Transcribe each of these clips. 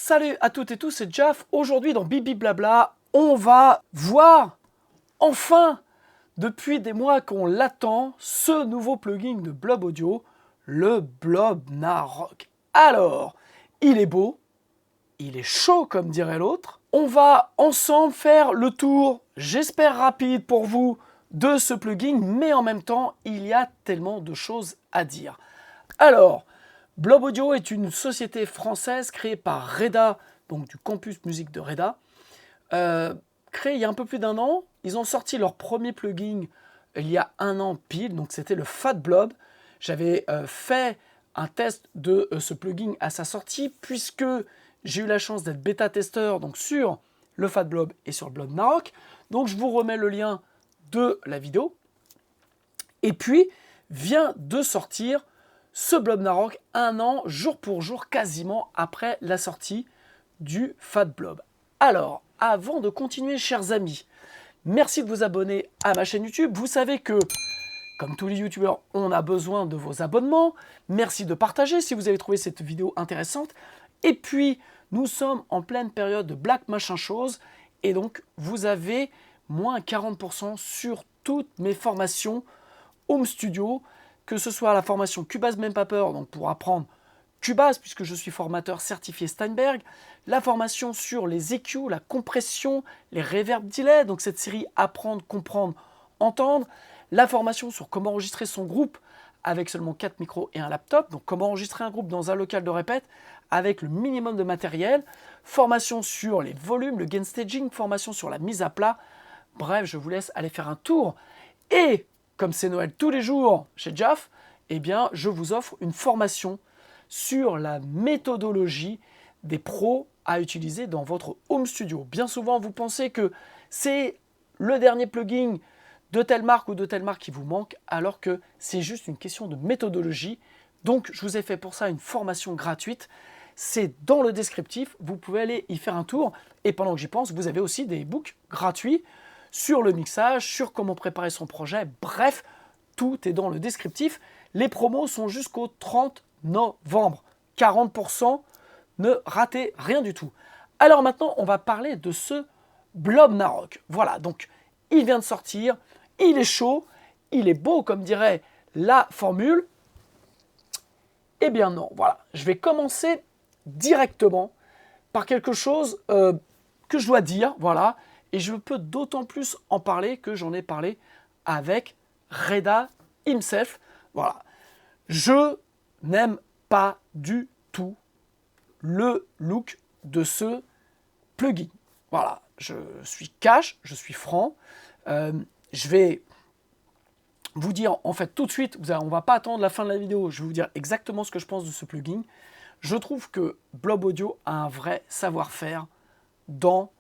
Salut à toutes et tous, c'est Jaf. Aujourd'hui dans Bibi Blabla, on va voir enfin, depuis des mois qu'on l'attend, ce nouveau plugin de Blob Audio, le Blob Narok. Alors, il est beau, il est chaud comme dirait l'autre. On va ensemble faire le tour, j'espère rapide pour vous, de ce plugin, mais en même temps, il y a tellement de choses à dire. Alors, Blob Audio est une société française créée par Reda, donc du campus musique de Reda. Créée il y a un peu plus d'un an. Ils ont sorti leur premier plugin il y a un an pile, donc c'était le Fat Blob. J'avais fait un test de ce plugin à sa sortie, puisque j'ai eu la chance d'être bêta-testeur donc sur le Fat Blob et sur le Blob Narok. Donc je vous remets le lien de la vidéo. Et puis, vient de sortir ce Blob Narok un an, jour pour jour, quasiment après la sortie du Fat Blob. Alors, avant de continuer, chers amis, merci de vous abonner à ma chaîne YouTube. Vous savez que, comme tous les youtubeurs, on a besoin de vos abonnements. Merci de partager si vous avez trouvé cette vidéo intéressante. Et puis, nous sommes en pleine période de Black Machin Chose. Et donc, vous avez moins 40% sur toutes mes formations Home Studio, que ce soit la formation Cubase Même Pas Peur, donc pour apprendre Cubase, puisque je suis formateur certifié Steinberg, la formation sur les EQ, la compression, les reverb delay, donc cette série Apprendre, Comprendre, Entendre, la formation sur comment enregistrer son groupe avec seulement 4 micros et un laptop, donc comment enregistrer un groupe dans un local de répète avec le minimum de matériel, formation sur les volumes, le gain staging, formation sur la mise à plat. Bref, je vous laisse aller faire un tour. Et comme c'est Noël tous les jours chez Jaf, eh bien, je vous offre une formation sur la méthodologie des pros à utiliser dans votre home studio. Bien souvent, vous pensez que c'est le dernier plugin de telle marque ou de telle marque qui vous manque, alors que c'est juste une question de méthodologie. Donc, je vous ai fait pour ça une formation gratuite. C'est dans le descriptif, vous pouvez aller y faire un tour. Et pendant que j'y pense, vous avez aussi des e-books gratuits sur le mixage, sur comment préparer son projet. Bref, tout est dans le descriptif. Les promos sont jusqu'au 30 novembre. 40%, ne ratez rien du tout. Alors maintenant, on va parler de ce Blob Narok. Voilà, donc il vient de sortir, il est chaud, il est beau comme dirait la formule. Eh bien non, voilà, je vais commencer directement par quelque chose que je dois dire, voilà. Et je peux d'autant plus en parler que j'en ai parlé avec Reda himself. Voilà. Je n'aime pas du tout le look de ce plugin. Voilà. Je suis cash, je suis franc. Je vais vous dire, en fait, tout de suite, on ne va pas attendre la fin de la vidéo, je vais vous dire exactement ce que je pense de ce plugin. Je trouve que Blob Audio a un vrai savoir-faire dans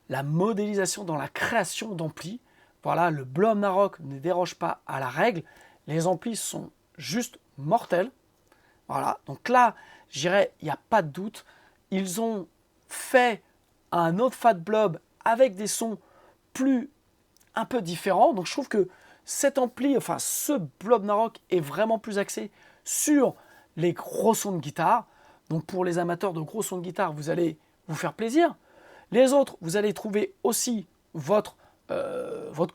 la modélisation, dans la création d'amplis. Voilà, le Blob Narok ne déroge pas à la règle. Les amplis sont juste mortels. Voilà, donc là, je dirais, il n'y a pas de doute. Ils ont fait un autre Fat Blob avec des sons un peu différents. Donc je trouve que cet ampli, enfin ce Blob Narok est vraiment plus axé sur les gros sons de guitare. Donc pour les amateurs de gros sons de guitare, vous allez vous faire plaisir. Les autres, vous allez trouver aussi votre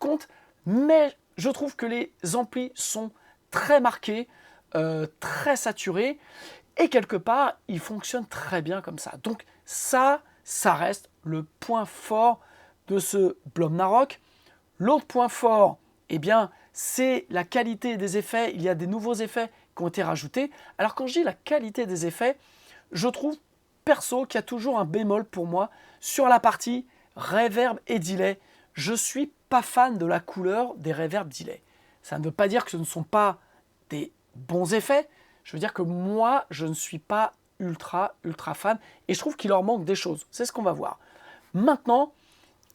compte, mais je trouve que les amplis sont très marqués, très saturés, et quelque part, ils fonctionnent très bien comme ça. Donc ça reste le point fort de ce Blob Narok. L'autre point fort, eh bien, c'est la qualité des effets. Il y a des nouveaux effets qui ont été rajoutés. Alors quand je dis la qualité des effets, je trouve perso qu'il y a toujours un bémol pour moi sur la partie reverb et delay. Je ne suis pas fan de la couleur des reverb delay. Ça ne veut pas dire que ce ne sont pas des bons effets. Je veux dire que moi, je ne suis pas ultra fan et je trouve qu'il leur manque des choses. C'est ce qu'on va voir. Maintenant,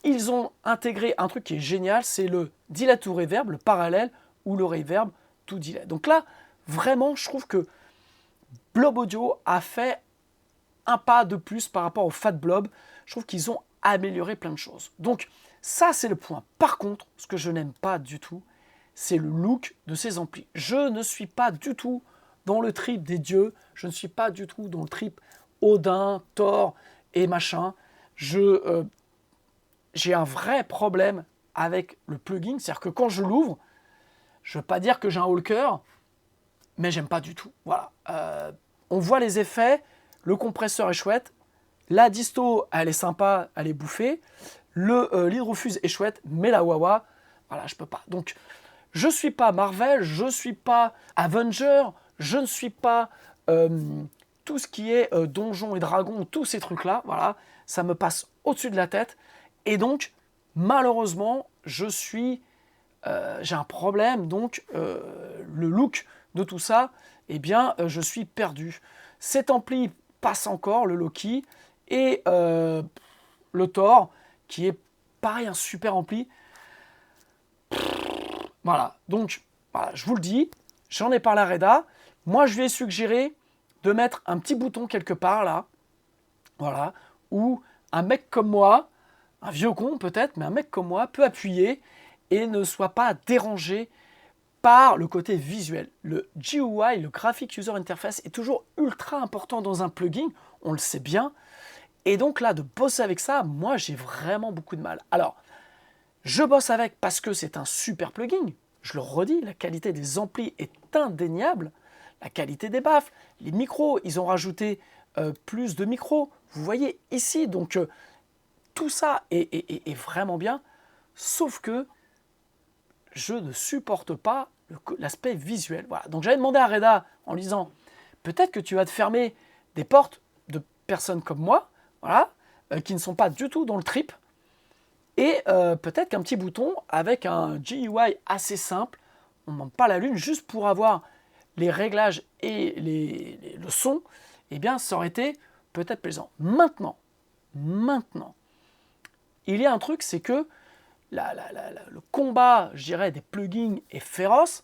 ils ont intégré un truc qui est génial, c'est le delay to reverb, le parallèle, ou le reverb to delay. Donc là, vraiment, je trouve que Blob Audio a fait un pas de plus par rapport au Fat Blob. Je trouve qu'ils ont amélioré plein de choses. Donc ça, c'est le point. Par contre, ce que je n'aime pas du tout, c'est le look de ces amplis. Je ne suis pas du tout dans le trip des dieux. Je ne suis pas du tout dans le trip Odin, Thor et machin. J'ai un vrai problème avec le plugin, c'est-à-dire que quand je l'ouvre, je ne veux pas dire que j'ai un haut le cœur, mais j'aime pas du tout. Voilà. On voit les effets, le compresseur est chouette, la disto, elle est sympa, elle est bouffée, l'hydrofuse est chouette, mais la wah-wah, voilà, je peux pas. Donc, je suis pas Marvel, je suis pas Avenger, je ne suis pas tout ce qui est Donjons et Dragons, tous ces trucs-là, voilà, ça me passe au-dessus de la tête. Et donc, malheureusement, j'ai un problème, donc le look de tout ça, eh bien, je suis perdu. Cet ampli passe encore, le Loki, et le Thor, qui est pareil, un super ampli. Voilà, donc, voilà, je vous le dis, j'en ai parlé à Reda. Moi, je lui ai suggéré de mettre un petit bouton quelque part, là, voilà, où un mec comme moi, un vieux con peut-être, mais un mec comme moi peut appuyer et ne soit pas dérangé par le côté visuel. Le GUI, le Graphic User Interface, est toujours ultra important dans un plugin, on le sait bien. Et donc là, de bosser avec ça, moi, j'ai vraiment beaucoup de mal. Alors, je bosse avec parce que c'est un super plugin. Je le redis, la qualité des amplis est indéniable. La qualité des baffles, les micros, ils ont rajouté plus de micros. Vous voyez ici, donc tout ça est vraiment bien. Sauf que je ne supporte pas l'aspect visuel. Voilà. Donc j'avais demandé à Reda en lui disant, peut-être que tu vas te fermer des portes de personnes comme moi, voilà, qui ne sont pas du tout dans le trip, et peut-être qu'un petit bouton avec un GUI assez simple, on ne demande pas la lune, juste pour avoir les réglages et le son, eh bien ça aurait été peut-être plaisant. Maintenant, il y a un truc, c'est que le combat, je dirais, des plugins est féroce.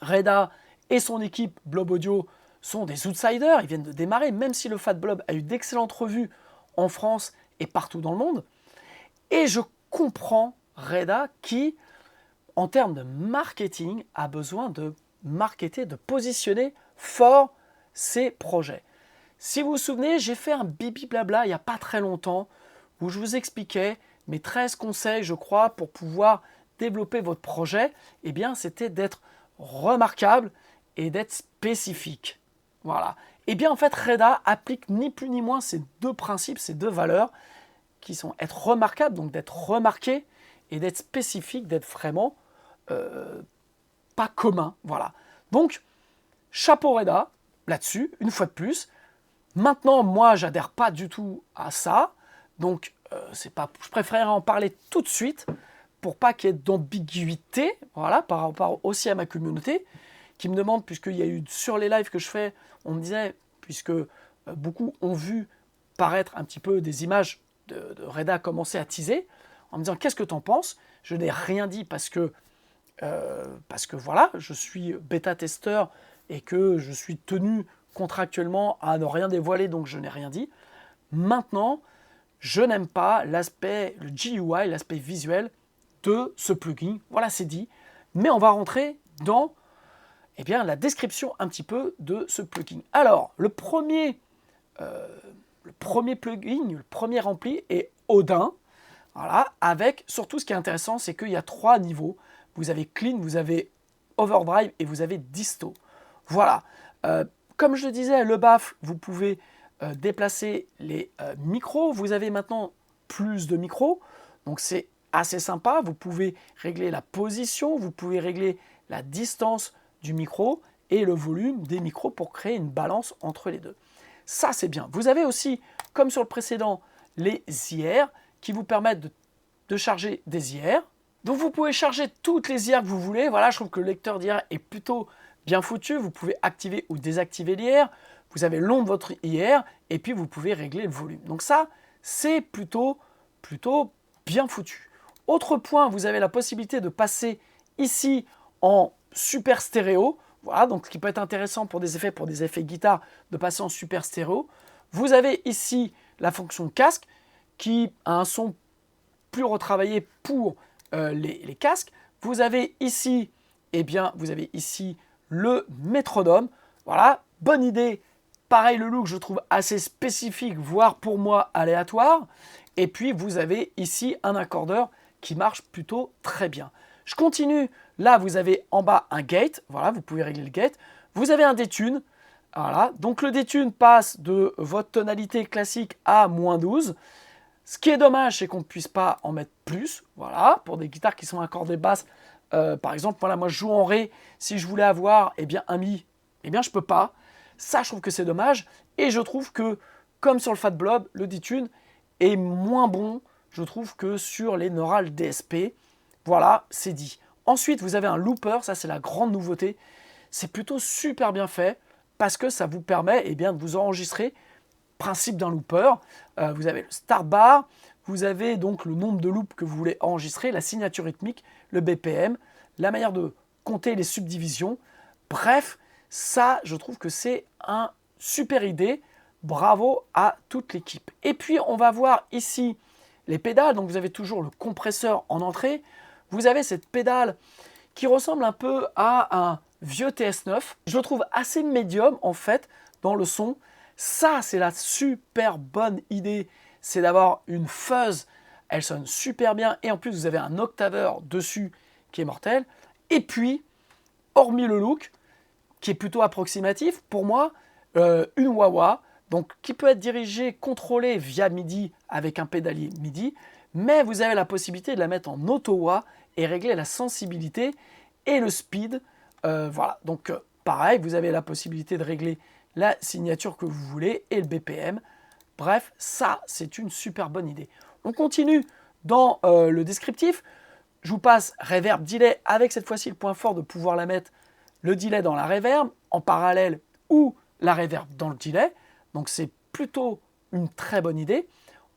Reda et son équipe Blob Audio sont des outsiders, ils viennent de démarrer, même si le Fat Blob a eu d'excellentes revues en France et partout dans le monde. Et je comprends Reda qui, en termes de marketing, a besoin de marketer, de positionner fort ses projets. Si vous vous souvenez, j'ai fait un bibi blabla il n'y a pas très longtemps où je vous expliquais mes 13 conseils, je crois, pour pouvoir développer votre projet. Eh bien, c'était d'être remarquable et d'être spécifique. Voilà. Eh bien, en fait, Reda applique ni plus ni moins ces deux principes, ces deux valeurs, qui sont être remarquable, donc d'être remarqué, et d'être spécifique, d'être vraiment pas commun. Voilà. Donc, chapeau Reda, là-dessus, une fois de plus. Maintenant, moi, j'adhère pas du tout à ça. Donc, je préférerais en parler tout de suite pour pas qu'il y ait d'ambiguïté, voilà, par rapport aussi à ma communauté, qui me demande, puisqu'il y a eu sur les lives que je fais, on me disait, puisque beaucoup ont vu paraître un petit peu des images de Reda commencer à teaser, en me disant, qu'est-ce que tu en penses? Je n'ai rien dit parce que voilà, je suis bêta-testeur et que je suis tenu contractuellement à ne rien dévoiler, donc je n'ai rien dit. Maintenant, je n'aime pas l'aspect, le GUI, l'aspect visuel de ce plugin. Voilà, c'est dit. Mais on va rentrer dans la description un petit peu de ce plugin. Alors, le premier plugin, le premier ampli est Odin. Voilà, avec, surtout ce qui est intéressant, c'est qu'il y a 3 niveaux. Vous avez Clean, vous avez Overdrive et vous avez Disto. Voilà. Comme je le disais, le baffle, vous pouvez déplacer les micros. Vous avez maintenant plus de micros, donc c'est assez sympa. Vous pouvez régler la position, vous pouvez régler la distance du micro et le volume des micros pour créer une balance entre les deux. Ça, c'est bien. Vous avez aussi, comme sur le précédent, les IR qui vous permettent de charger des IR. Donc vous pouvez charger toutes les IR que vous voulez. Voilà, je trouve que le lecteur d'IR est plutôt bien foutu. Vous pouvez activer ou désactiver l'IR. Vous avez l'onde de votre IR et puis vous pouvez régler le volume. Donc ça, c'est plutôt bien foutu. Autre point, vous avez la possibilité de passer ici en super stéréo. Voilà, donc ce qui peut être intéressant pour des effets guitare, de passer en super stéréo. Vous avez ici la fonction casque qui a un son plus retravaillé pour les casques. Vous avez ici, vous avez ici le métronome. Voilà, bonne idée Pareil, le look, je trouve assez spécifique, voire pour moi aléatoire. Et puis, vous avez ici un accordeur qui marche plutôt très bien. Je continue. Là, vous avez en bas un gate. Voilà, vous pouvez régler le gate. Vous avez un détune. Voilà, donc le détune passe de votre tonalité classique à -12. Ce qui est dommage, c'est qu'on ne puisse pas en mettre plus. Voilà, pour des guitares qui sont accordées basses. Par exemple, voilà, moi je joue en ré. Si je voulais avoir un mi, je ne peux pas. Ça, je trouve que c'est dommage. Et je trouve que, comme sur le Fat Blob, le détune est moins bon, je trouve, que sur les Neural DSP. Voilà, c'est dit. Ensuite, vous avez un looper. Ça, c'est la grande nouveauté. C'est plutôt super bien fait parce que ça vous permet de vous enregistrer. Principe d'un looper, vous avez le start bar, vous avez donc le nombre de loops que vous voulez enregistrer, la signature rythmique, le BPM, la manière de compter les subdivisions. Bref, ça, je trouve que c'est une super idée. Bravo à toute l'équipe. Et puis, on va voir ici les pédales. Donc, vous avez toujours le compresseur en entrée. Vous avez cette pédale qui ressemble un peu à un vieux TS9. Je le trouve assez médium, en fait, dans le son. Ça, c'est la super bonne idée. C'est d'avoir une fuzz. Elle sonne super bien. Et en plus, vous avez un octaveur dessus qui est mortel. Et puis, hormis le look, qui est plutôt approximatif, pour moi, une wah-wah, donc qui peut être dirigée, contrôlée via MIDI avec un pédalier MIDI, mais vous avez la possibilité de la mettre en auto-wah et régler la sensibilité et le speed. Voilà, donc pareil, vous avez la possibilité de régler la signature que vous voulez et le BPM. Bref, ça, c'est une super bonne idée. On continue dans le descriptif. Je vous passe reverb delay avec cette fois-ci le point fort de pouvoir la mettre le delay dans la reverb en parallèle ou la reverb dans le delay. Donc c'est plutôt une très bonne idée.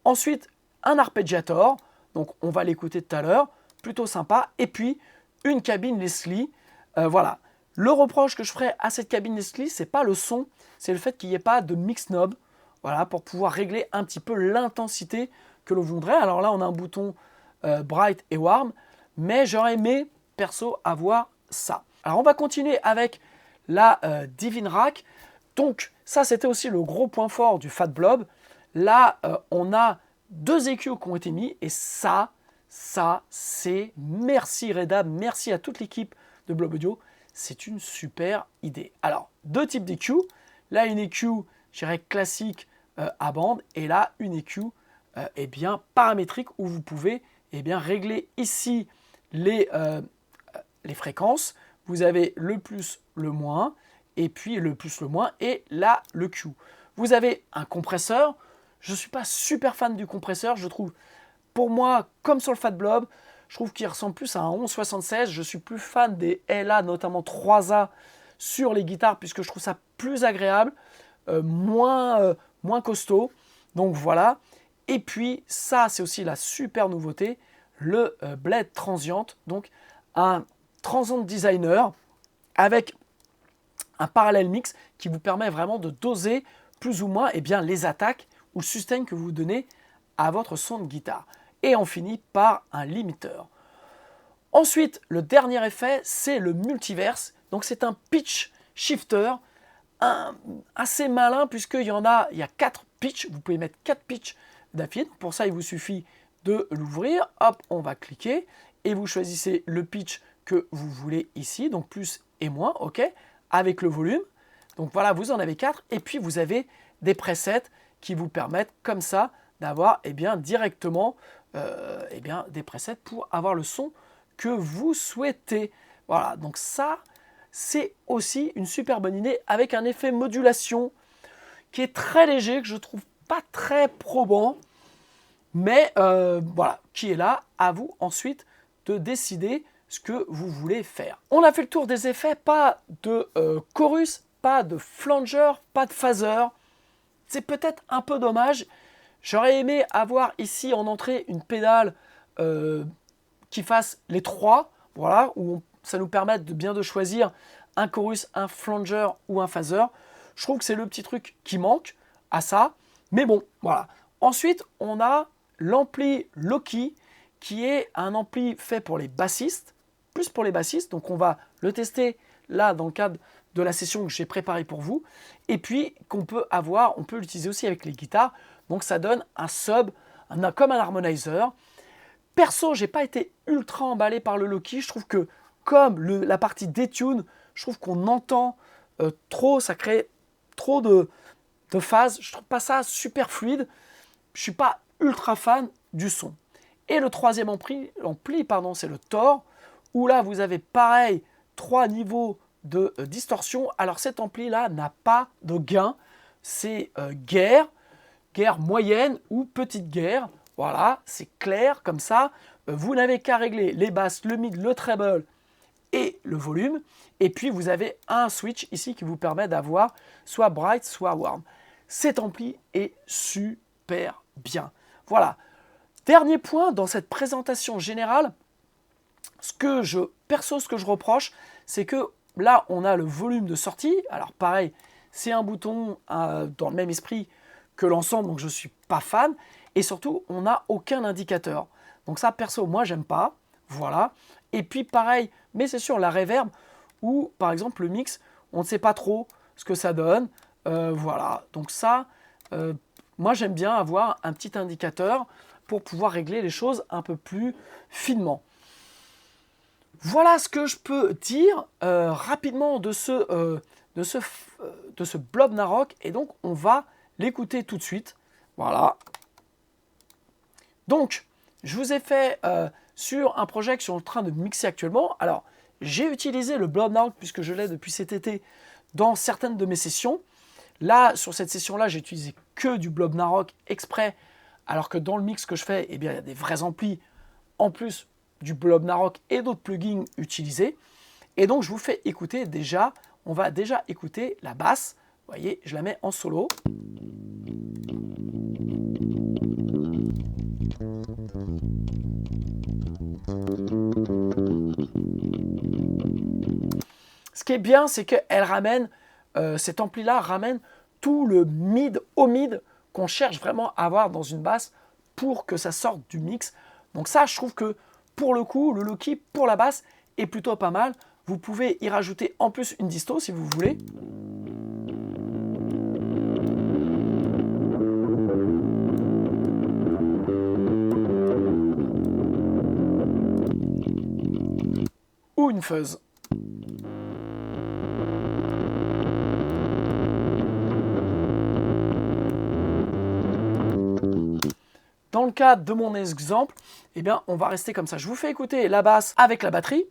Ensuite, un arpeggiator. Donc on va l'écouter tout à l'heure. Plutôt sympa. Et puis une cabine Leslie. Voilà. Le reproche que je ferai à cette cabine Leslie, c'est pas le son, c'est le fait qu'il n'y ait pas de mix knob. Voilà, pour pouvoir régler un petit peu l'intensité que l'on voudrait. Alors là, on a un bouton bright et warm, mais j'aurais aimé, perso, avoir ça. Alors on va continuer avec la Divine Rack. Donc ça, c'était aussi le gros point fort du Fat Blob. Là, on a 2 EQ qui ont été mis, et ça c'est merci Reda, merci à toute l'équipe de Blob Audio. C'est une super idée. Alors, 2 types d'EQ. Là, une EQ, je dirais classique à bande, et là, une EQ paramétrique où vous pouvez régler ici les fréquences. Vous avez le plus, le moins, et puis le plus, le moins, et là, le Q. Vous avez un compresseur. Je ne suis pas super fan du compresseur. Je trouve, pour moi, comme sur le Fat Blob, je trouve qu'il ressemble plus à un 1176. Je suis plus fan des LA, notamment 3A, sur les guitares, puisque je trouve ça plus agréable, moins costaud. Donc voilà. Et puis, ça, c'est aussi la super nouveauté, le Blade Transient. Donc, un Transient Designer avec un parallèle mix qui vous permet vraiment de doser plus ou moins les attaques ou le sustain que vous donnez à votre son de guitare. Et on finit par un limiteur. Ensuite, le dernier effet, c'est le multiverse. Donc c'est un pitch shifter assez malin, puisqu'il y a 4 pitchs. Vous pouvez mettre 4 pitchs d'affilée. Pour ça, il vous suffit de l'ouvrir. Hop, on va cliquer et vous choisissez le pitch que vous voulez ici, donc plus et moins, ok, avec le volume. Donc voilà, vous en avez 4. Et puis vous avez des presets qui vous permettent comme ça d'avoir directement des presets pour avoir le son que vous souhaitez. Voilà, donc ça, c'est aussi une super bonne idée avec un effet modulation qui est très léger, que je trouve pas très probant, mais voilà, qui est là. À vous ensuite de décider ce que vous voulez faire. On a fait le tour des effets, pas de chorus, pas de flanger, pas de phaser. C'est peut-être un peu dommage. J'aurais aimé avoir ici en entrée une pédale qui fasse les 3, voilà, où ça nous permet de bien choisir un chorus, un flanger ou un phaser. Je trouve que c'est le petit truc qui manque à ça, mais bon, voilà. Ensuite, on a l'ampli Loki, qui est un ampli fait pour les bassistes, plus pour les bassistes, donc on va le tester là dans le cadre de la session que j'ai préparée pour vous, et puis qu'on peut avoir, on peut l'utiliser aussi avec les guitares, donc ça donne un sub, comme un harmonizer. Perso, j'ai pas été ultra emballé par le Loki, je trouve que comme la partie detune, je trouve qu'on entend trop, ça crée trop de phases, je trouve pas ça super fluide, je suis pas ultra fan du son. Et le troisième ampli c'est le Thor, où là vous avez pareil 3 niveaux de distorsion. Alors cet ampli là n'a pas de gain, c'est guerre moyenne ou petite guerre. Voilà, c'est clair comme ça. Vous n'avez qu'à régler les basses, le mid, le treble et le volume. Et puis vous avez un switch ici qui vous permet d'avoir soit bright, soit warm. Cet ampli est super bien. Voilà. Dernier point dans cette présentation générale, ce que je reproche, c'est que là, on a le volume de sortie. Alors pareil, c'est un bouton dans le même esprit que l'ensemble, donc je ne suis pas fan. Et surtout, on n'a aucun indicateur. Donc ça, perso, moi, j'aime pas. Voilà. Et puis pareil, mais c'est sur la reverb, où par exemple, le mix, on ne sait pas trop ce que ça donne. Voilà. Donc ça, moi, j'aime bien avoir un petit indicateur pour pouvoir régler les choses un peu plus finement. Voilà ce que je peux dire rapidement de ce Blob Narok. Et donc, on va l'écouter tout de suite. Voilà. Donc, je vous ai fait sur un projet que je suis en train de mixer actuellement. Alors, j'ai utilisé le Blob Narok puisque je l'ai depuis cet été dans certaines de mes sessions. Là, sur cette session-là, j'ai utilisé que du Blob Narok exprès, alors que dans le mix que je fais, eh bien, il y a des vrais amplis, en plus du Blob Narok et d'autres plugins utilisés. Et donc, je vous fais écouter déjà, on va déjà écouter la basse. Vous voyez, je la mets en solo. Ce qui est bien, c'est qu'elle ramène, cet ampli-là ramène tout le mid au mid qu'on cherche vraiment à avoir dans une basse pour que ça sorte du mix. Donc ça, je trouve que pour le coup, le Loki pour la basse est plutôt pas mal. Vous pouvez y rajouter en plus une disto si vous voulez. Ou une fuzz. Dans le cas de mon exemple, eh bien, on va rester comme ça. Je vous fais écouter la basse avec la batterie.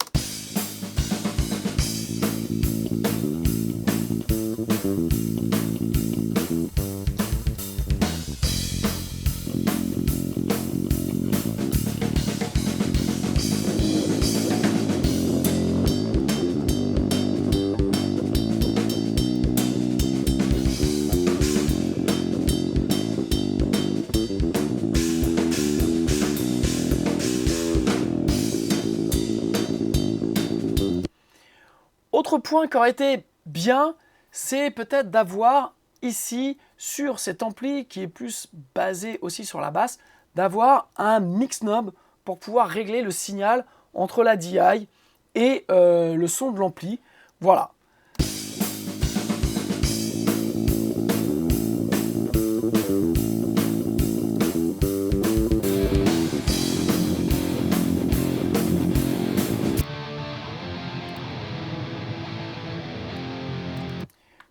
Autre point qui aurait été bien, c'est peut-être d'avoir ici, sur cet ampli qui est plus basé aussi sur la basse, d'avoir un mix knob pour pouvoir régler le signal entre la DI et le son de l'ampli. Voilà.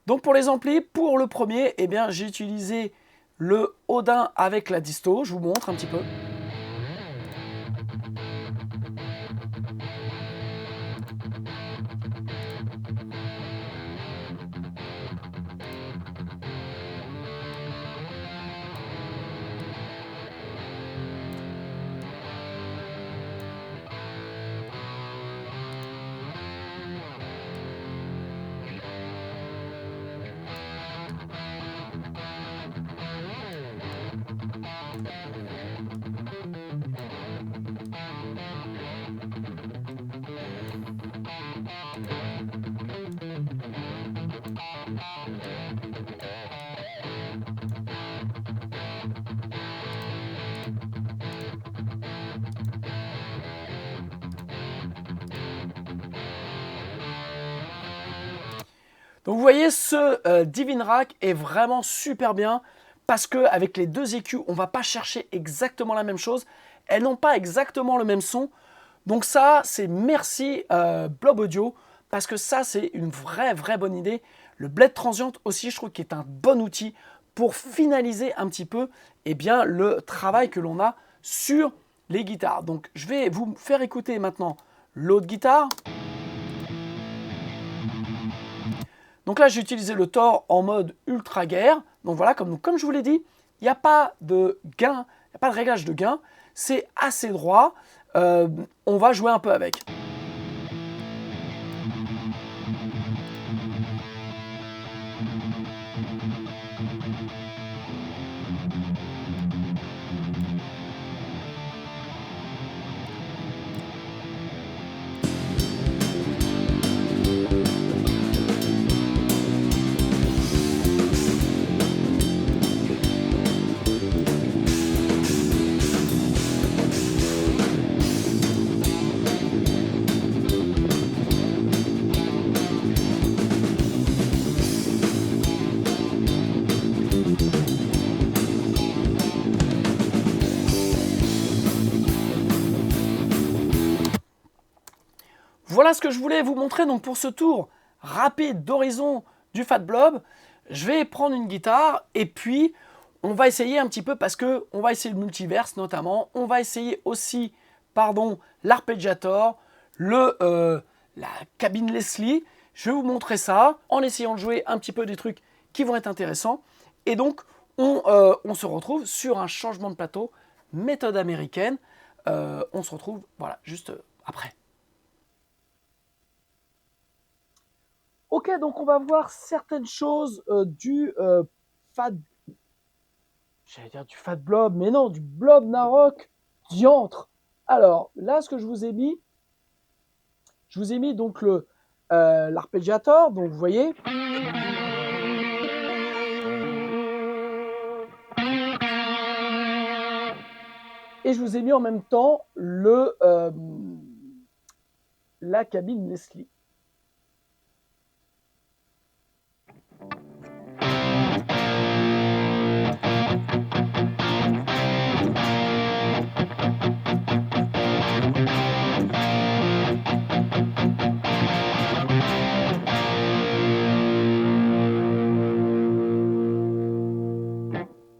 Donc pour les amplis, pour le premier, eh bien, j'ai utilisé le Odin avec la disto. Je vous montre un petit peu. Donc vous voyez, ce Divine Rack est vraiment super bien parce qu'avec les deux écus, on ne va pas chercher exactement la même chose. Elles n'ont pas exactement le même son. Donc ça, c'est merci Blob Audio parce que ça, c'est une vraie bonne idée. Le Blade Transient aussi, je trouve qu'il est un bon outil pour finaliser un petit peu le travail que l'on a sur les guitares. Donc je vais vous faire écouter maintenant l'autre guitare. Donc là, j'ai utilisé le Thor en mode ultra guerre. Donc voilà, comme je vous l'ai dit, il n'y a pas de gain, il n'y a pas de réglage de gain. C'est assez droit. On va jouer un peu avec. Voilà ce que je voulais vous montrer donc pour ce tour rapide d'horizon du Fat Blob. Je vais prendre une guitare et puis on va essayer un petit peu parce que on va essayer le multiverse notamment. On va essayer aussi, l'arpégiator, la cabine Leslie. Je vais vous montrer ça en essayant de jouer un petit peu des trucs qui vont être intéressants. Et donc on se retrouve sur un changement de plateau, méthode américaine. On se retrouve voilà juste après. Ok, donc on va voir certaines choses du Fat Blob, mais non, du Blob Narok diantre. Alors, là, ce que je vous ai mis donc l'arpégiator, donc vous voyez. Et je vous ai mis en même temps la cabine Leslie.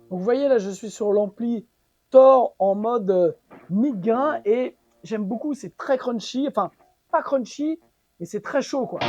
Donc vous voyez là, je suis sur l'ampli Thor en mode mi-gain et j'aime beaucoup, c'est très crunchy, enfin pas crunchy, mais c'est très chaud quoi.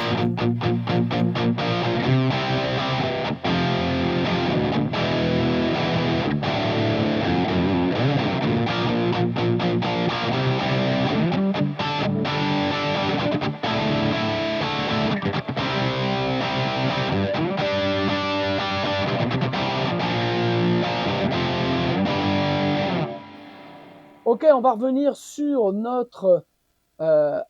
Ok, on va revenir sur notre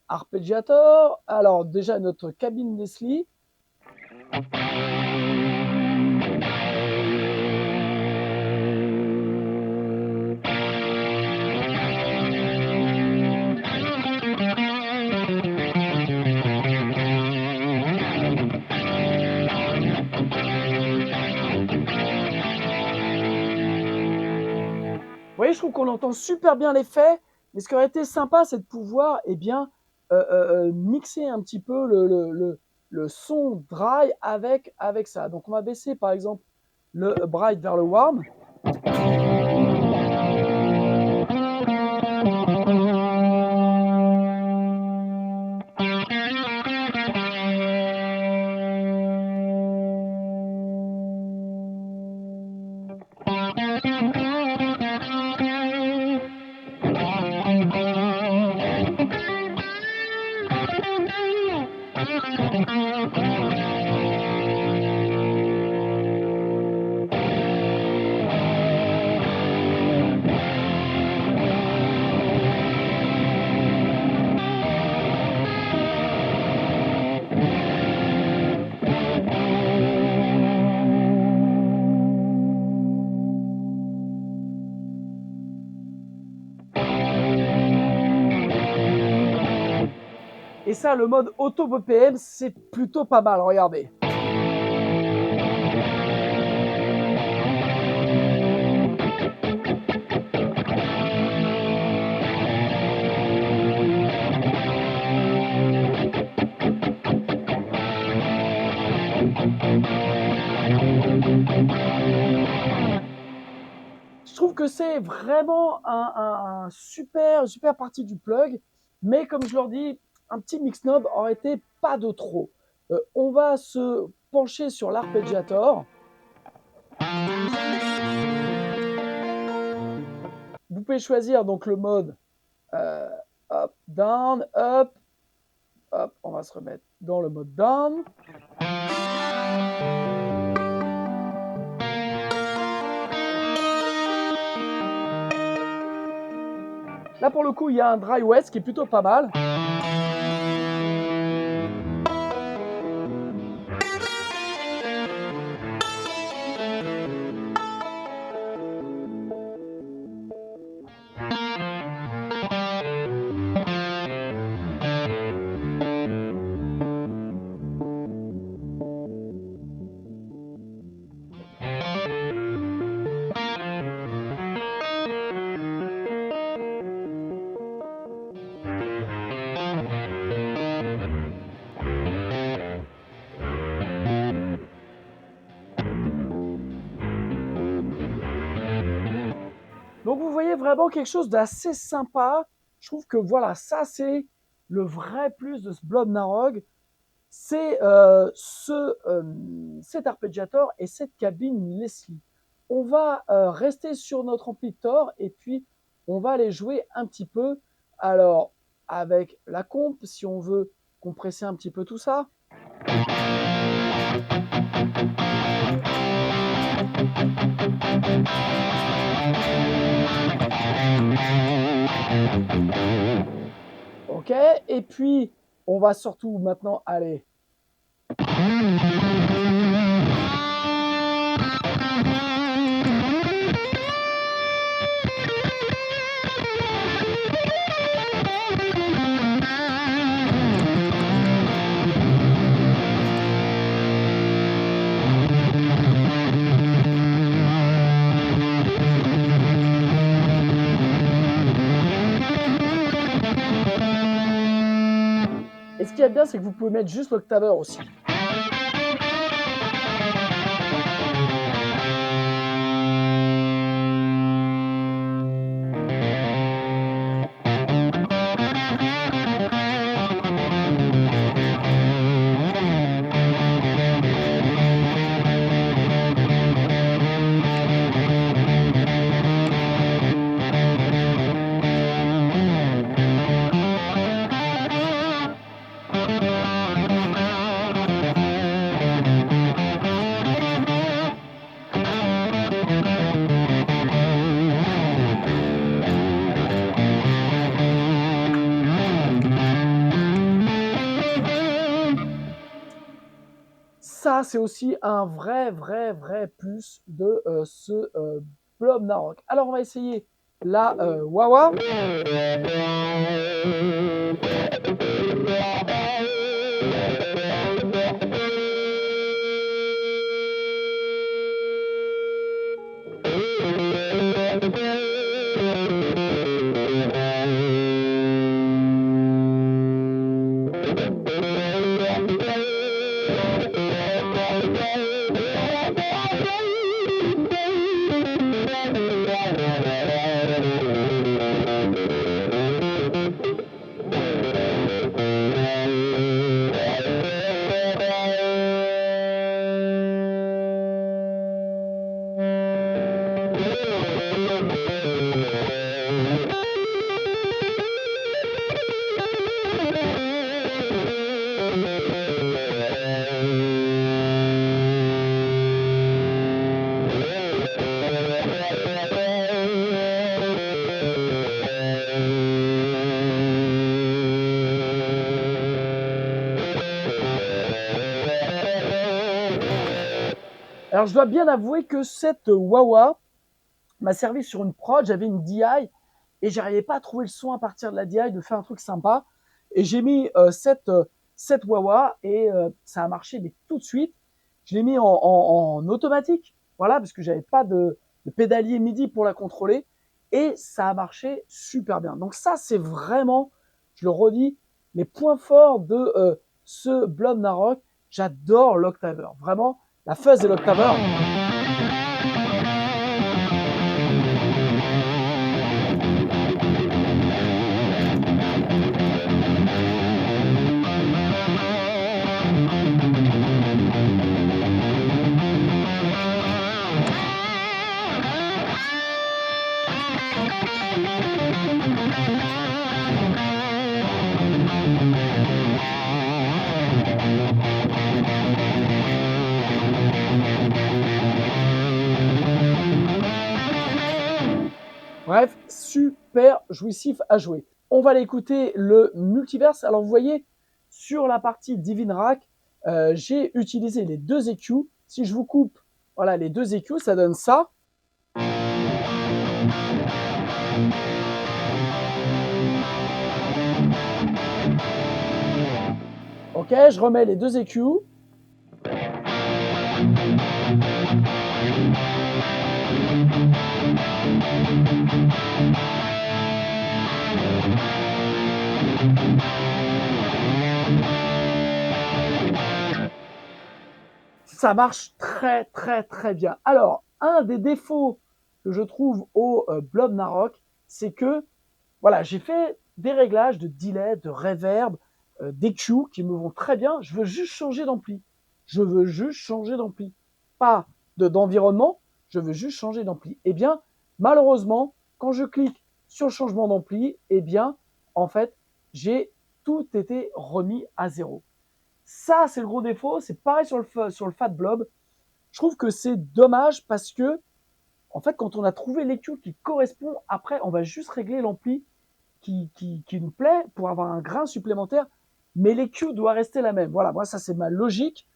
arpégiator. Alors déjà notre cabine Leslie. Vous voyez, je trouve qu'on entend super bien l'effet, mais ce qui aurait été sympa, c'est de pouvoir mixer un petit peu le son dry avec ça. Donc on va baisser par exemple le bright vers le warm. Et ça, le mode auto BPM, c'est plutôt pas mal, regardez. que c'est vraiment un super partie du plug, mais comme je leur dis, un petit mix knob aurait été pas de trop. On va se pencher sur l'arpeggiator. Vous pouvez choisir donc le mode up, down, up. Hop, on va se remettre dans le mode down. Là, pour le coup, il y a un dry wet, ce qui est plutôt pas mal. Donc vous voyez vraiment quelque chose d'assez sympa. Je trouve que voilà, ça c'est le vrai plus de ce Blob Narog. C'est cet arpeggiator et cette cabine Leslie. On va rester sur notre ampli Thor et puis on va aller jouer un petit peu. Alors avec la comp, si on veut compresser un petit peu tout ça. Ok, et puis on va surtout maintenant aller. Et ce qui est bien, c'est que vous pouvez mettre juste l'octaveur aussi. Ça, c'est aussi un vrai plus de ce Blob Narok. Alors, on va essayer la wah-wah. Alors, je dois bien avouer que cette wah-wah m'a servi sur une prod. J'avais une DI et j'arrivais pas à trouver le son à partir de la DI, de faire un truc sympa. Et j'ai mis cette wah-wah et ça a marché mais tout de suite. Je l'ai mis en automatique, voilà, parce que j'avais pas de pédalier MIDI pour la contrôler et ça a marché super bien. Donc ça, c'est vraiment, je le redis, les points forts de ce Blob Narok. J'adore l'octaveur, vraiment. La fuzz et l'octaveur. Bref, super jouissif à jouer. On va aller écouter le multiverse. Alors vous voyez, sur la partie Divine Rack, j'ai utilisé les 2 EQ. Si je vous coupe, voilà, les 2 EQ, ça donne ça. Ok, je remets les 2 EQ. Ça marche très très très bien. Alors, un des défauts que je trouve au Blob Narok, c'est que voilà, j'ai fait des réglages de delay, de reverb, d'EQ qui me vont très bien. Je veux juste changer d'ampli. Je veux juste changer d'ampli. Pas d'environnement, je veux juste changer d'ampli. Eh bien, malheureusement, quand je clique sur le changement d'ampli, eh bien, en fait, j'ai tout été remis à zéro. Ça, c'est le gros défaut. C'est pareil sur le Fat Blob. Je trouve que c'est dommage parce que, en fait, quand on a trouvé l'EQ qui correspond, après, on va juste régler l'ampli qui nous plaît pour avoir un grain supplémentaire, mais l'EQ doit rester la même. Voilà, moi, ça, c'est ma logique.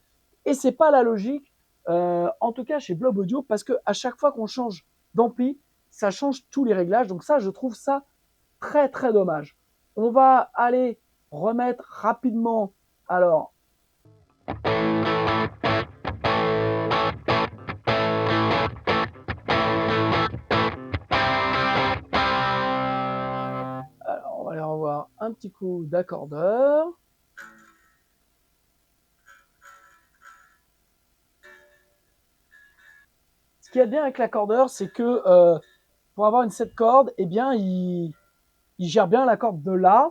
Et c'est pas la logique, en tout cas chez Blob Audio, parce que à chaque fois qu'on change d'ampli, ça change tous les réglages. Donc ça, je trouve ça très, très dommage. On va aller remettre rapidement, alors, on va aller revoir un petit coup d'accordeur. Ce qui est bien avec l'accordeur, c'est que pour avoir une 7 cordes, eh bien, il gère bien la corde de La.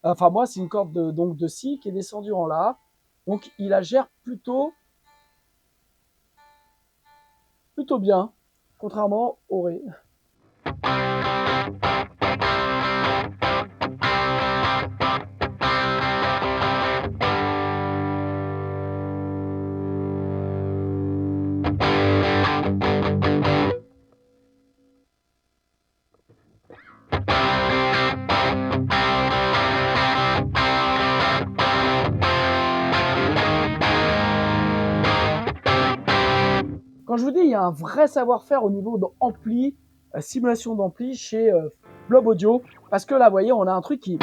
Enfin, moi, c'est une corde donc de Si qui est descendue en La. Donc, il la gère plutôt bien, contrairement au Ré. Quand je vous dis, il y a un vrai savoir-faire au niveau d'ampli, simulation d'ampli chez Blob Audio, parce que là, vous voyez, on a un truc qui...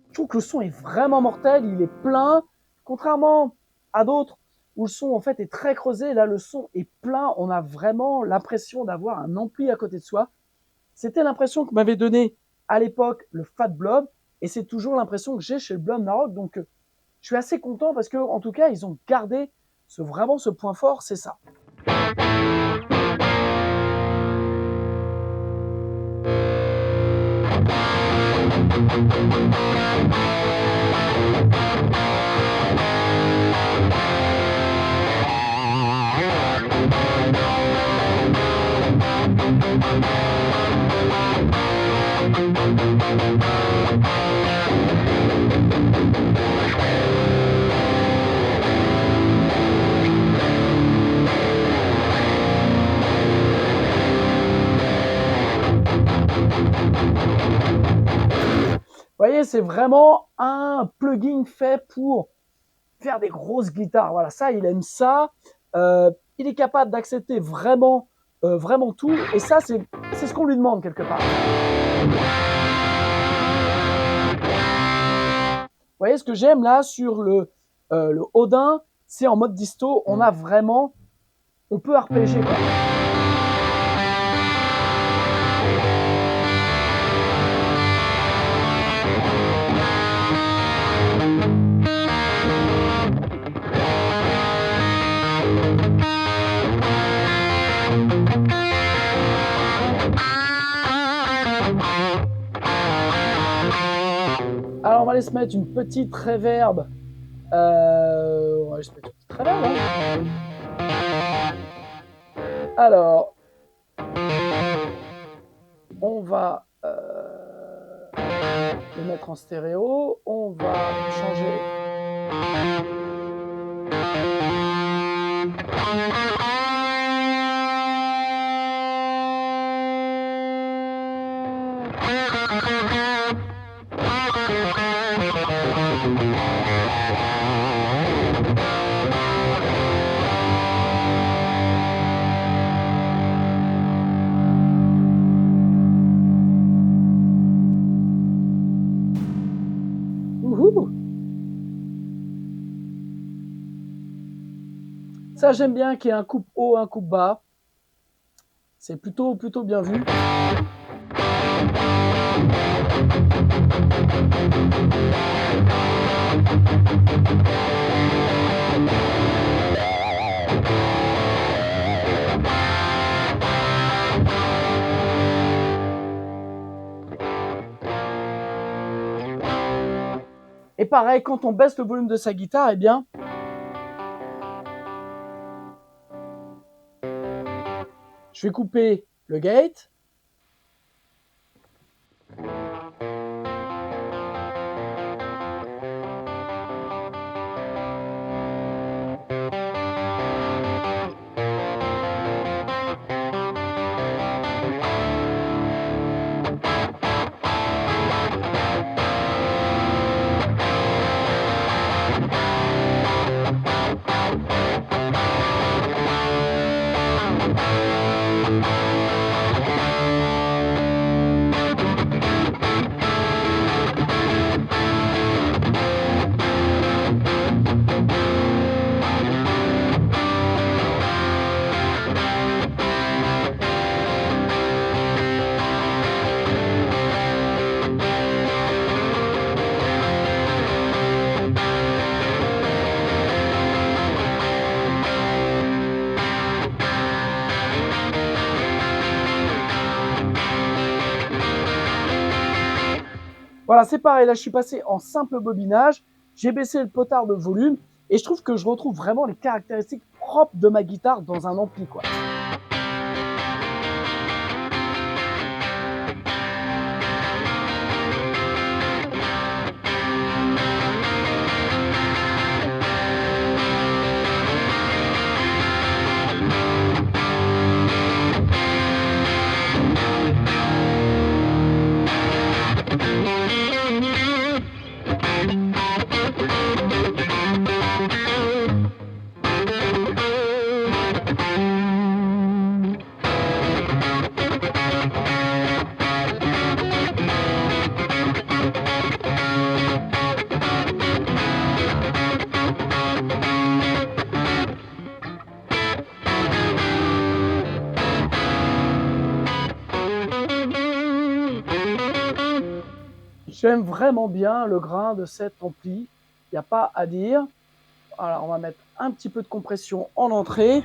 Je trouve que le son est vraiment mortel, il est plein, contrairement à d'autres où le son en fait est très creusé, là le son est plein, on a vraiment l'impression d'avoir un ampli à côté de soi. C'était l'impression que m'avait donné à l'époque le Fat Blob, et c'est toujours l'impression que j'ai chez le Blob Narok, donc je suis assez content parce que en tout cas ils ont gardé vraiment ce point fort, c'est ça. Vous voyez, c'est vraiment un plugin fait pour faire des grosses guitares. Voilà, ça, il aime ça. Il est capable d'accepter vraiment, vraiment tout. Et ça, c'est ce qu'on lui demande quelque part. Vous voyez, ce que j'aime là sur le Odin, c'est en mode disto, on a vraiment, on peut arpéger, quoi. Alors on va aller se mettre une petite reverb. On va aller se mettre une petite reverb. Hein. Alors, on va le mettre en stéréo. On va changer. Ouhou! Ça, j'aime bien qu'il y ait un coupe haut, un coupe bas. C'est plutôt bien vu. Et pareil, quand on baisse le volume de sa guitare, eh bien, je vais couper le gate. Voilà, c'est pareil, là je suis passé en simple bobinage, j'ai baissé le potard de volume et je trouve que je retrouve vraiment les caractéristiques propres de ma guitare dans un ampli, quoi. J'aime vraiment bien le grain de cet ampli, il n'y a pas à dire. Alors on va mettre un petit peu de compression en entrée.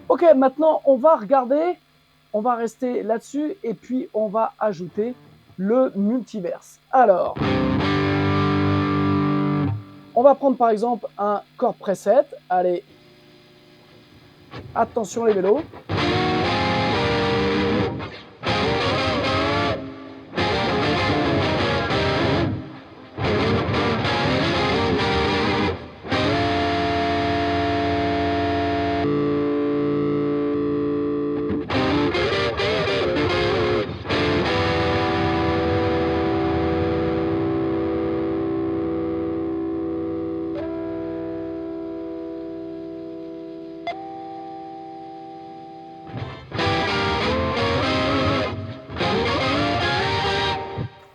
Ok, maintenant on va regarder, on va rester là-dessus et puis on va ajouter le multiverse. Alors, on va prendre par exemple un chord preset. Allez, attention les vélos.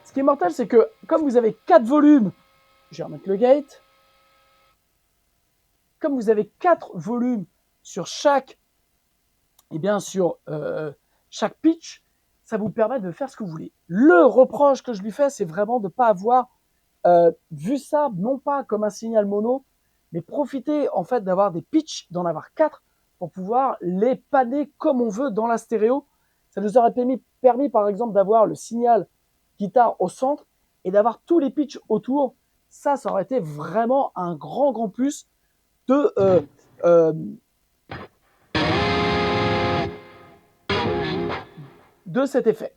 Ce qui est mortel, c'est que comme vous avez 4 volumes, je vais remettre le gate, comme vous avez 4 volumes sur chaque, chaque pitch, ça vous permet de faire ce que vous voulez. Le reproche que je lui fais, c'est vraiment de ne pas avoir vu ça, non pas comme un signal mono, mais profiter en fait d'avoir des pitchs, d'en avoir 4 pour pouvoir les panner comme on veut dans la stéréo. Ça nous aurait permis par exemple d'avoir le signal guitare au centre et d'avoir tous les pitchs autour. Ça aurait été vraiment un grand plus de, de cet effet.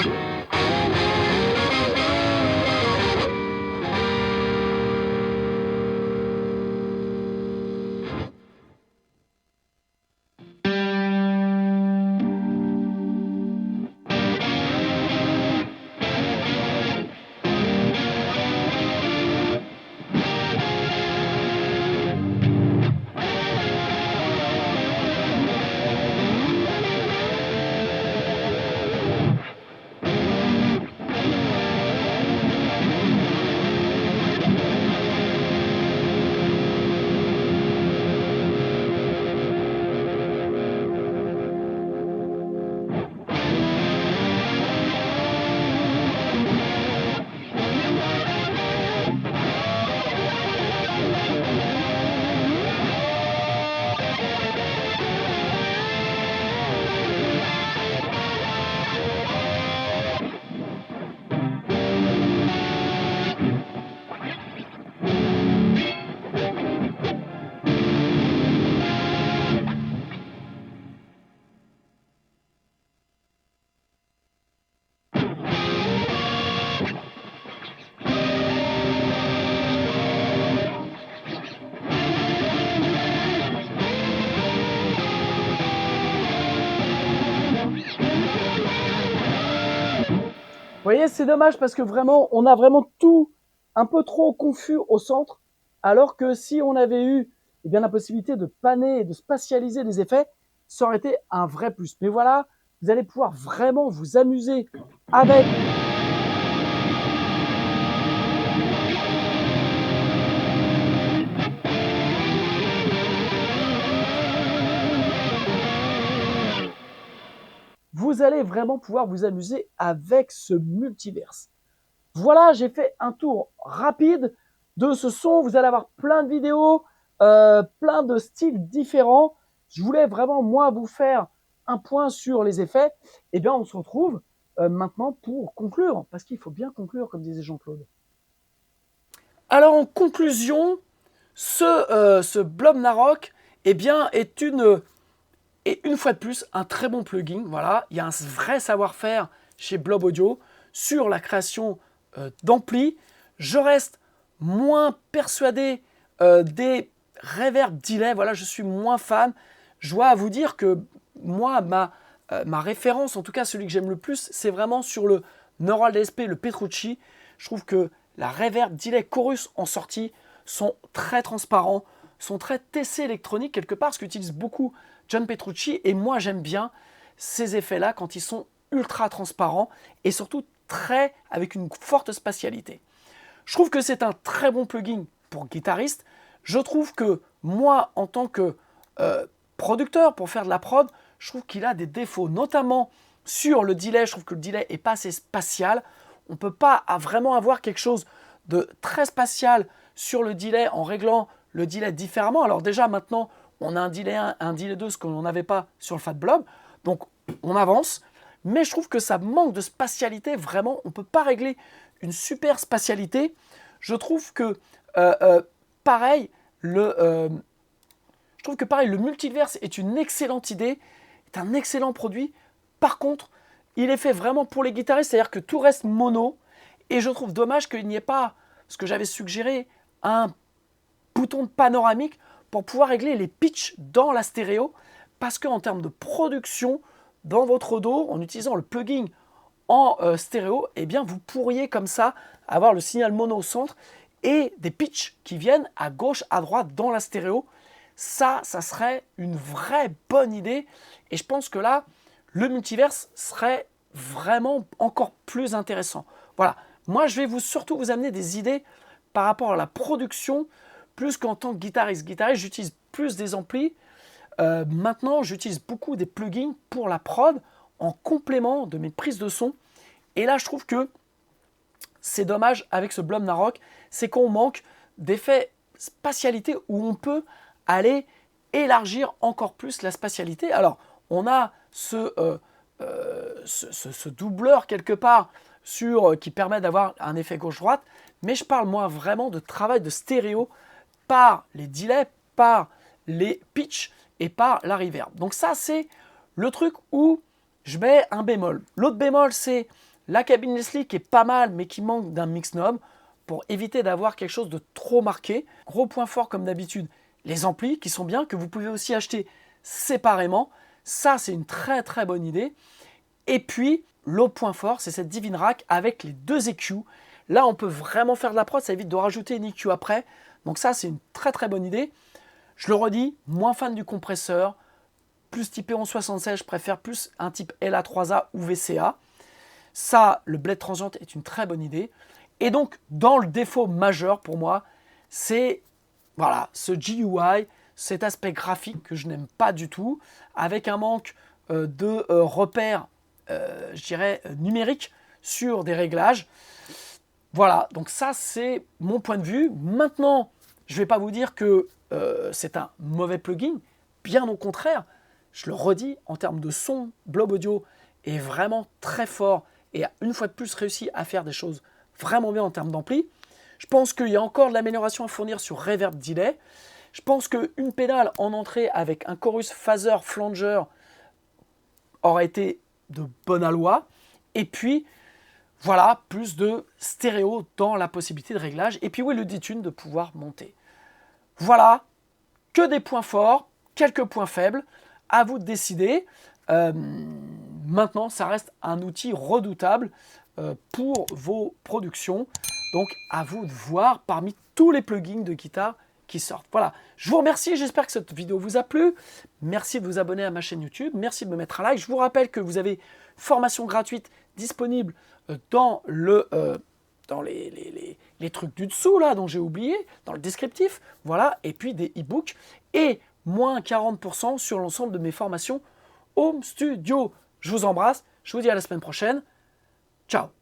Vous voyez, c'est dommage parce que vraiment, on a vraiment tout un peu trop confus au centre, alors que si on avait eu eh bien, la possibilité de panner et de spatialiser les effets, ça aurait été un vrai plus. Mais voilà, vous allez pouvoir vraiment vous amuser avec vous allez vraiment pouvoir vous amuser avec ce multiverse. Voilà, j'ai fait un tour rapide de ce son. Vous allez avoir plein de vidéos, plein de styles différents. Je voulais vraiment, moi, vous faire un point sur les effets. Eh bien, on se retrouve maintenant pour conclure, parce qu'il faut bien conclure, comme disait Jean-Claude. Alors, en conclusion, ce Blob Narok eh bien, est une fois de plus un très bon plugin. Voilà, il y a un vrai savoir-faire chez Blob Audio sur la création d'ampli. Je reste moins persuadé des reverb delay. Voilà, je suis moins fan. Je dois vous dire que moi, ma référence, en tout cas celui que j'aime le plus, c'est vraiment sur le Neural DSP, le Petrucci. Je trouve que la reverb delay chorus en sortie sont très transparents, sont très TC électroniques quelque part, ce qu'utilise beaucoup John Petrucci. Et moi, j'aime bien ces effets-là quand ils sont ultra transparents et surtout très avec une forte spatialité. Je trouve que c'est un très bon plugin pour guitariste. Je trouve que moi, en tant que producteur, pour faire de la prod, je trouve qu'il a des défauts, notamment sur le delay. Je trouve que le delay n'est pas assez spatial. On ne peut pas vraiment avoir quelque chose de très spatial sur le delay en réglant le delay différemment. Alors déjà, maintenant, on a un delay 1, un delay 2, ce qu'on n'avait pas sur le Fat Blob. Donc, on avance. Mais je trouve que ça manque de spatialité. Vraiment, on ne peut pas régler une super spatialité. Je trouve que, pareil, je trouve que pareil, le multiverse est une excellente idée, est un excellent produit. Par contre, il est fait vraiment pour les guitaristes, c'est-à-dire que tout reste mono. Et je trouve dommage qu'il n'y ait pas, ce que j'avais suggéré, un bouton panoramique pour pouvoir régler les pitchs dans la stéréo. Parce qu'en termes de production, dans votre dos, en utilisant le plugin en stéréo, eh bien vous pourriez comme ça avoir le signal mono au centre et des pitchs qui viennent à gauche, à droite dans la stéréo. Ça serait une vraie bonne idée. Et je pense que là, le multiverse serait vraiment encore plus intéressant. Voilà, moi je vais surtout vous amener des idées par rapport à la production, plus qu'en tant que guitariste. Guitariste, j'utilise plus des amplis. Maintenant, j'utilise beaucoup des plugins pour la prod en complément de mes prises de son. Et là, je trouve que c'est dommage avec ce Blob Narok, c'est qu'on manque d'effets spatialité où on peut aller élargir encore plus la spatialité. Alors, on a ce ce doubleur quelque part qui permet d'avoir un effet gauche-droite, mais je parle moi vraiment de travail de stéréo par les delays, par les pitchs et par la reverb. Donc ça c'est le truc où je mets un bémol. L'autre bémol c'est la cabine Leslie qui est pas mal mais qui manque d'un mix knob pour éviter d'avoir quelque chose de trop marqué. Gros point fort comme d'habitude, les amplis qui sont bien, que vous pouvez aussi acheter séparément. Ça c'est une très très bonne idée. Et puis l'autre point fort c'est cette Divine Rack avec les deux EQ. Là on peut vraiment faire de la prod, ça évite de rajouter une EQ après. Donc ça c'est une très très bonne idée. Je le redis, moins fan du compresseur, plus typé 1176, je préfère plus un type LA3A ou VCA. Ça, le blade transient est une très bonne idée. Et donc, dans le défaut majeur pour moi, c'est voilà, ce GUI, cet aspect graphique que je n'aime pas du tout, avec un manque de repères, je dirais, numériques sur des réglages. Voilà, donc ça, c'est mon point de vue. Maintenant, je ne vais pas vous dire que c'est un mauvais plugin, bien au contraire. Je le redis, en termes de son, Blob Audio est vraiment très fort et a une fois de plus réussi à faire des choses vraiment bien en termes d'ampli. Je pense qu'il y a encore de l'amélioration à fournir sur Reverb Delay. Je pense qu'une pédale en entrée avec un chorus phaser flanger aurait été de bonne aloi. Et puis, voilà, plus de stéréo dans la possibilité de réglage. Et puis oui, le detune de pouvoir monter. Voilà, que des points forts, quelques points faibles. À vous de décider. Maintenant, ça reste un outil redoutable pour vos productions. Donc, à vous de voir parmi tous les plugins de guitare qui sortent. Voilà, je vous remercie. J'espère que cette vidéo vous a plu. Merci de vous abonner à ma chaîne YouTube. Merci de me mettre un like. Je vous rappelle que vous avez formation gratuite disponible dans les trucs du dessous, là, dont j'ai oublié, dans le descriptif. Voilà, et puis des e-books. Et moins 40% sur l'ensemble de mes formations Home Studio. Je vous embrasse, je vous dis à la semaine prochaine. Ciao.